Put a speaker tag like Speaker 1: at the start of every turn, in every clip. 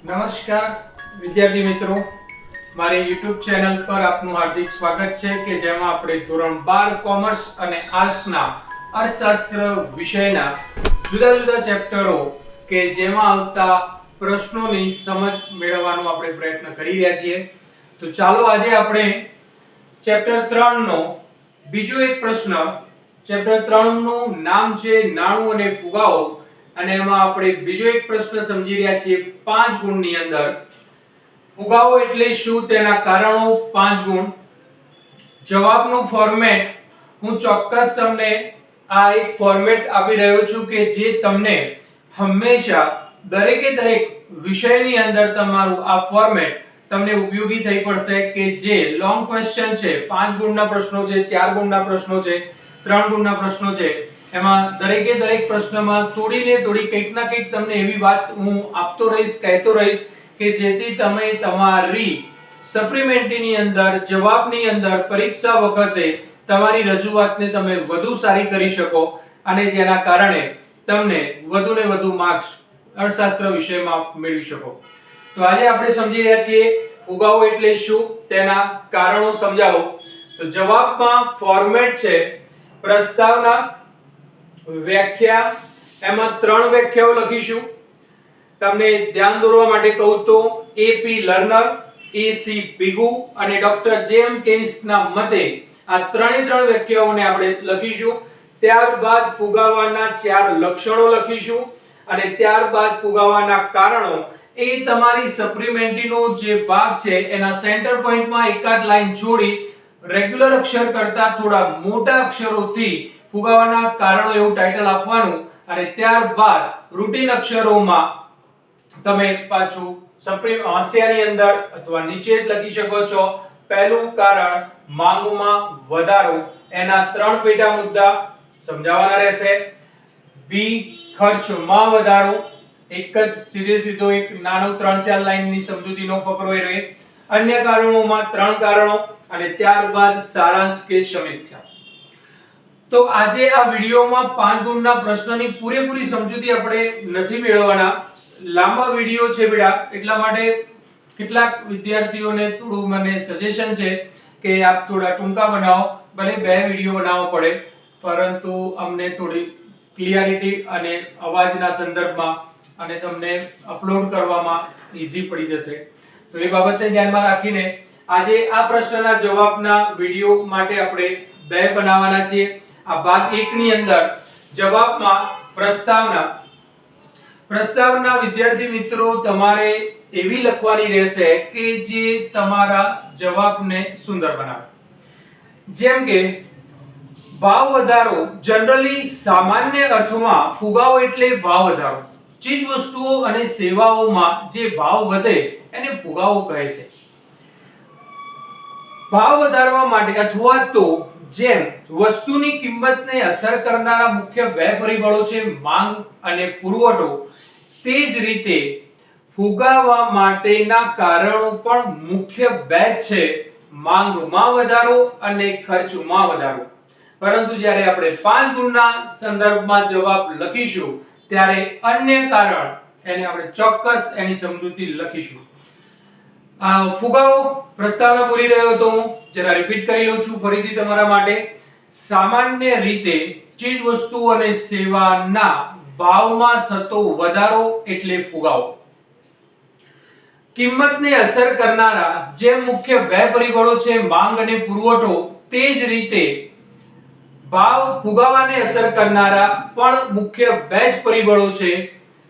Speaker 1: નમસ્કાર વિદ્યાર્થી મિત્રો, મારી YouTube ચેનલ પર આપનું હાર્દિક સ્વાગત છે કે જેમાં આપણે ધોરણ 12 કોમર્સ અને આર્ટ્સના અર્થશાસ્ત્ર વિષયના જુદા જુદા ચેપ્ટરો કે જેમાં આવતા પ્રશ્નોની સમજ મેળવવાનો આપણે પ્રયત્ન કરી રહ્યા છીએ. તો ચાલો આજે આપણે ચેપ્ટર 3 નો બીજો એક પ્રશ્ન, ચેપ્ટર 3 નું નામ છે નાણું અને ફુગાવો, અને એમાં આપણે બીજો એક પ્રશ્ન સમજી રહ્યા છીએ 5 ગુણની અંદર. ફુગાવો એટલે શું, તેના કારણો, 5 ગુણ. જવાબનું ફોર્મેટ હું ચોક્કસ તમને આ એક ફોર્મેટ આપી રહ્યો છું કે જે તમને હંમેશા દરેકે દરેક વિષયની અંદર તમારું આ ફોર્મેટ તમને ઉપયોગી થઈ પડશે કે જે લોંગ ક્વેશ્ચન છે, 5 ગુણના પ્રશ્નો છે, 4 ગુણના પ્રશ્નો છે, 3 ગુણના પ્રશ્નો છે, એમાં દરેકે દરેક પ્રશ્નમાં થોડી ને થોડી કંઈક ના કંઈક તમને એવી વાત હું આપતો રહીશ, કહેતો રહીશ કે જેથી તમે તમારી સપ્લિમેન્ટરીની અંદર, જવાબની અંદર, પરીક્ષા વખતે તમારી રજૂઆતને તમે વધુ સારી કરી શકો અને જેના કારણે તમને વધુ ને વધુ માર્ક્સ અર્થશાસ્ત્ર વિષયમાં મેળવી શકો. તો આજે આપણે સમજી રહ્યા છીએ ફુગાવો એટલે શું, તેના કારણો સમજાવો. તો જવાબમાં ફોર્મેટ છે પ્રસ્તાવના, વ્યાખ્યા, એમાં 3 વ્યાખ્યાઓ લખીશું. તમને ધ્યાન દોરવા માટે કહું તો એપી લર્નર, એસી પીગુ અને ડોક્ટર જેમ કેન્સના મતે આ 3 વ્યાખ્યાઓને આપણે લખીશું. ત્યારબાદ ફુગાવાના 4 લક્ષણો લખીશું અને ત્યારબાદ ફુગાવાના કારણો. એ તમારી સપ્લિમેન્ટરીનો જે ભાગ છે એના સેન્ટર પોઈન્ટમાં એકાદ લાઈન છોડી રેગ્યુલર અક્ષર કરતા થોડા મોટા અક્ષરોથી ફુગાવાના કારણો એવું ટાઇટલ આપવાનું અને ત્યારબાદ રૂટીન અક્ષરોમાં તમે પાછું હાંસિયાની અંદર અથવા નીચે જ લખી શકો છો. પહેલું કારણ માંગમાં વધારો, એના 3 પેટા મુદ્દા સમજાવવાના રહેશે. બી ખર્ચમાં વધારો, એક જ સીધો એક નાનો 3-4 લાઈનની સમજૂતીનો ફકરો એ રહે. અન્ય કારણોમાં 3 કારણો અને ત્યારબાદ સારાંશ કે સમીક્ષા. તો આજે આ વિડિયોમાં 5 ગુણના પ્રશ્નની પૂરેપૂરી સમજૂતી આપણે નથી મેળવવાના. લાંબા વિડિયો છે બેટા, એટલા માટે કેટલાક વિદ્યાર્થીઓને થોડું મને સજેશન છે કે આપ થોડા ટૂંકા બનાવો. ભલે 2 વિડિયો બનાવવો પડે, પરંતુ અમને થોડી ક્લિયરિટી અને અવાજના સંદર્ભમાં અને તમને અપલોડ કરવામાં ઈઝી પડી જશે. તો એ બાબતને ધ્યાનમાં રાખીને આજે આ પ્રશ્નના જવાબના વિડિયો માટે આપણે 2 બનાવવાના છીએ. આ ભાગ 1 ની અંદર જવાબમાં પ્રસ્તાવના વિદ્યાર્થી મિત્રો તમારે એવી લખવાની રહેશે કે જે તમારા જવાબને સુંદર બનાવે. જેમ કે ભાવ વધારો, જનરલી સામાન્ય અર્થમાં ફુગાવો એટલે ભાવ વધારો. ચીજ વસ્તુઓ અને સેવાઓમાં જે ભાવ વધે એને ફુગાવો કહે છે. ભાવ વધારવા માટે અથવા તો જેમ વસ્તુની કિંમતને અસર કરનારા મુખ્ય 2 પરિબળો છે માંગ અને પુરવઠો, તે જ રીતે ફુગાવા માટેના કારણો પણ મુખ્ય 2 છે, માંગમાં વધારો અને ખર્ચમાં વધારો. પરંતુ જ્યારે આપણે 5 ગુણના સંદર્ભમાં જવાબ લખીશું ત્યારે અન્ય કારણ એને આપણે ચોક્કસ એની સમજૂતી લખીશું. ફુગાવો પ્રસ્તાવના બોલી રહ્યો હતો હું, જરા રિપીટ કરી લઉં છું ફરીથી તમારા માટે. સામાન્ય રીતે ચીજ વસ્તુઓ અને સેવાના ભાવમાં થતો વધારો એટલે ફુગાવો. કિંમતને અસર કરનારા જે મુખ્ય 2 પરિબળો છે માંગ અને પુરવઠો, તે જ રીતે ભાવ ફુગાવાને અસર કરનારા પણ મુખ્ય 2 જ પરિબળો છે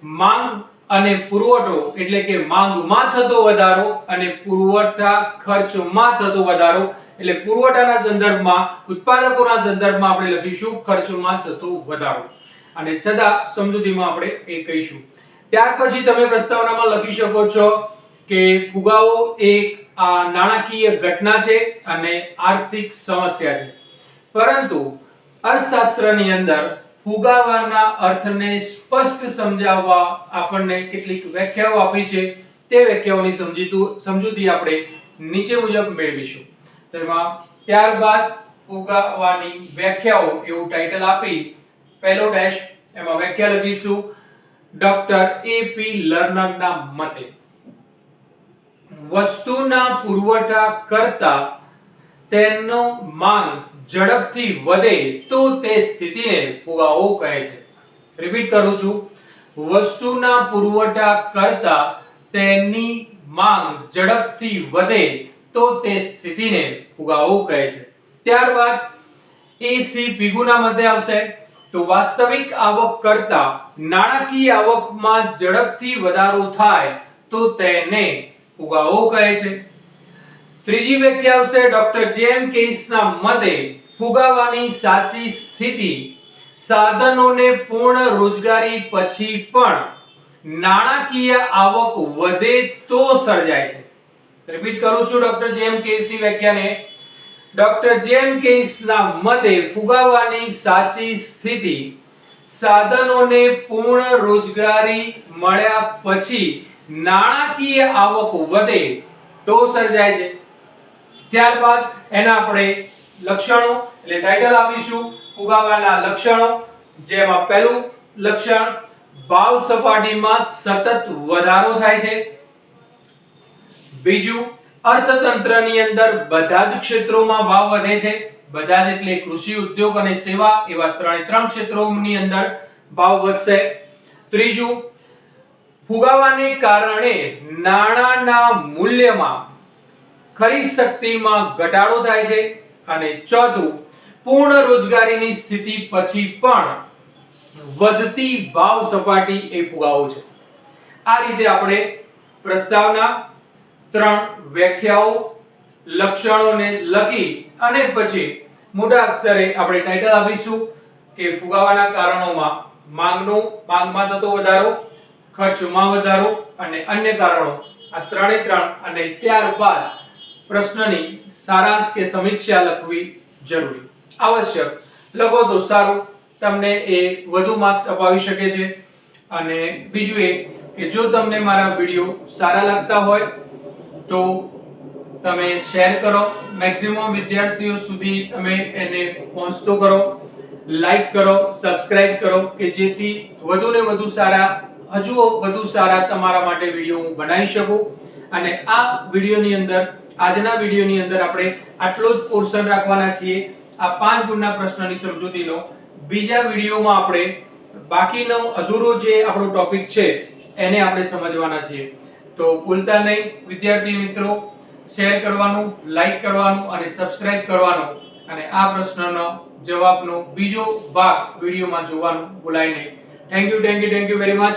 Speaker 1: માંગ અને પુરવઠો, એટલે કે માંગમાં થતો વધારો અને પુરવઠા ખર્ચમાં થતો વધારો. એટલે પુરવઠાના સંદર્ભમાં, ઉત્પાદકોના સંદર્ભમાં આપણે લખીશું ખર્ચમાં થતો વધારો અને છતાં સમજૂતીમાં આપણે એ કહીશું. ત્યાર પછી તમે પ્રસ્તાવનામાં લખી શકો છો કે ફુગાવો એક નાણાકીય ઘટના છે અને આર્થિક સમસ્યા છે. પરંતુ અર્થશાસ્ત્રની અંદર ફુગાવાના અર્થને સ્પષ્ટ સમજાવવા આપણને કેટલીક વ્યાખ્યાઓ આપી છે. તે વ્યાખ્યાઓની સમજૂતી આપણે નીચે મુજબ મેળવીશું. તેમાં ત્યારબાદ ફુગાવાની વ્યાખ્યાઓ એવું ટાઇટલ આપી પહેલો ડેશ એમાં વ્યાખ્યા લખીશું ડોક્ટર એપી લર્નરના મતે. વસ્તુના પુરવઠા કરતા તેનો માંગ ઝડપથી વધે તો તે સ્થિતિને ફુગાવો કહે છે. રિપીટ કરું છું, વસ્તુના પુરવઠા કરતા તેની માંગ ઝડપથી વધે તો તે સ્થિતિને ફુગાવો કહે છે. ત્યારબાદ એસી પીગુના મધ્ય આવશે. તો વાસ્તવિક આવક કરતા નાણાકીય આવકમાં ઝડપથી વધારો થાય તો તેને ફુગાવો કહે છે. ત્રીજી વ્યાખ્યા આવશે ડોક્ટર જેમ કેસના મતે ફુગાવાની સાચી સ્થિતિ સાધનોને પૂર્ણ રોજગારી પછી પણ નાણાકીય આવક વધે તો સર્જાય છે. રિપીટ કરું છું ડોક્ટર જેમ કેસની વ્યાખ્યાને. ડોક્ટર જેમ કેસના મતે ફુગાવાની સાચી સ્થિતિ સાધનોને પૂર્ણ રોજગારી મળ્યા પછી નાણાકીય આવક વધે તો સર્જાય છે. ત્યારબાદ એના આપણે લક્ષણો એટલે ટાઇટલ આપીશું ફુગાવાના લક્ષણો. જેમાં પહેલું લક્ષણ ભાવ સપાટીમાં સતત વધારો થાય છે. બીજું અર્થતંત્રની અંદર બધા જ ક્ષેત્રોમાં ભાવ વધે છે. બધા જ એટલે કૃષિ, ઉદ્યોગ અને સેવા એવા ત્રણ ક્ષેત્રોની અંદર ભાવ વધશે. ત્રીજું ફુગાવાને કારણે નાણાંના મૂલ્યમાં ખરીદ શક્તિમાં ઘટાડો થાય છે. અને ચોથું પૂર્ણ રોજગારીની સ્થિતિ પછી પણ વધતી ભાવ સપાટી એ ફુગાવો છે. આ રીતે આપણે પ્રસ્તાવના 3 વ્યાખ્યાઓ લક્ષણોને લખી અને પછી મોટા અક્ષરે આપણે ટાઇટલ આપીશું કે ફુગાવાના કારણોમાં માંગમાં થતો વધારો, ખર્ચમાં વધારો અને અન્ય કારણો. આ ત્રણે ત્રણ અને ત્યારબાદ પ્રશ્નની સારાંશ કે સમીક્ષા લખવી જરૂરી. આવશ્યક લખો તો સારું, તમને એ વધુ માર્ક્સ અપાવી શકે છે. અને બીજું એ કે જો તમને મારા વિડિયો સારા લાગતા હોય તો તમે શેર કરો, મેક્સિમમ વિદ્યાર્થીઓ સુધી તમે એને પહોંચતો કરો, લાઈક કરો, સબસ્ક્રાઇબ કરો કે જેથી વધુ ને વધુ સારા તમારા માટે વિડિયો હું બનાવી શકું. અને આ વિડિયોની અંદર આજના વિડિયોની અંદર આપણે આટલો જ પોર્શન રાખવાના છીએ. આ 5 ગુણના પ્રશ્નની સમજૂતીનો બીજા વિડિયોમાં આપણે બાકીનો અધૂરો જે આપણો ટોપિક છે એને આપણે સમજવાના છીએ. તો ભૂલતા નહીં વિદ્યાર્થી મિત્રો, શેર કરવાનું, લાઈક કરવાનું અને સબસ્ક્રાઇબ કરવાનું. અને આ પ્રશ્નનો જવાબનો બીજો ભાગ વિડિયોમાં જોવાનું ભૂલાય નહીં. Thank you very much.